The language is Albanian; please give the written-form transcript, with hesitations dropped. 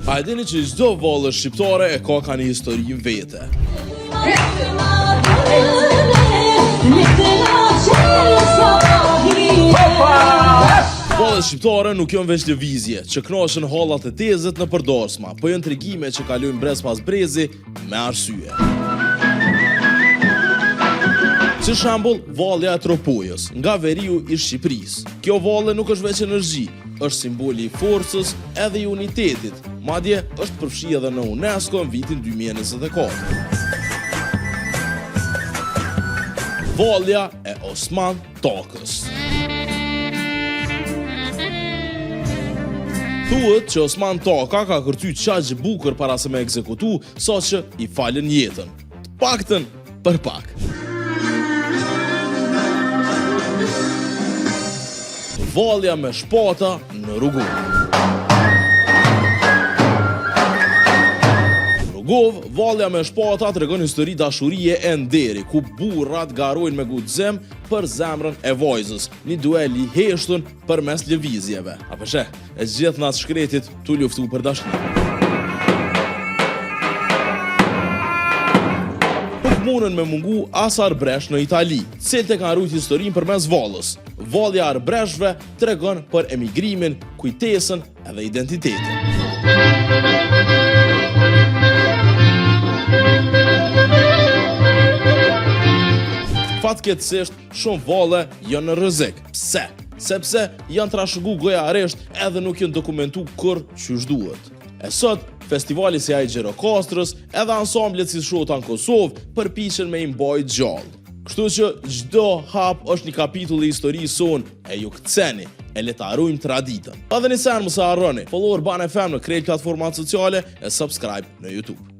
A e dini që çdo vallë shqiptare e ka një histori vete. Vallet shqiptare nuk janë veç lëvizje, që knohen hallat e tezët në përdorsma, po janë tregime që kalojnë brez pas brezi me arsye. Si shembull, vallja e Tropojës, nga veriu i Shqipërisë. Kjo valle nuk është veç energji, është simboli i forcës edhe i unitetit, madje është përfshi edhe në UNESCO në vitin 2024. Vallja e Osman Takës. Thuhet që Osman Taka ka kërcy qaq bukur para se me ekzekutu, sa që i falën jetën. Të paktën për pak. Vallja me shpata në Rugov. Rugov, vallja me shpata tregon histori dashurie e nderi, ku burrat garojnë me guxim për zemrën e vajzës, një duel i heshtun përmes lëvizjeve. Apo she, e gjithë nas shkretit tu luftu për dashuri. Munën me mungu as arbresh në Itali, cilët e kanë rujt historinë përmes vallës. Vallja e arbreshve tregon për emigrimin, kujtesën edhe identitetin. Fatkeqësisht, shumë valle janë në rrezik. Pse? Sepse janë trashëgu goja aresht edhe nuk janë dokumentu kur qysh duhet. E sot, festivali si ai Gjirokastrës edhe ansamblet si Shota në Kosovë përpiqen me i mbajt gjallë. Kështu që çdo hap është një kapitull i historisë sonë, e ju ktheni, e le ta harrojmë traditën. Edhe nisën mos e harroni, follower Ban FM në krejt platformat sociale e subscribe në YouTube.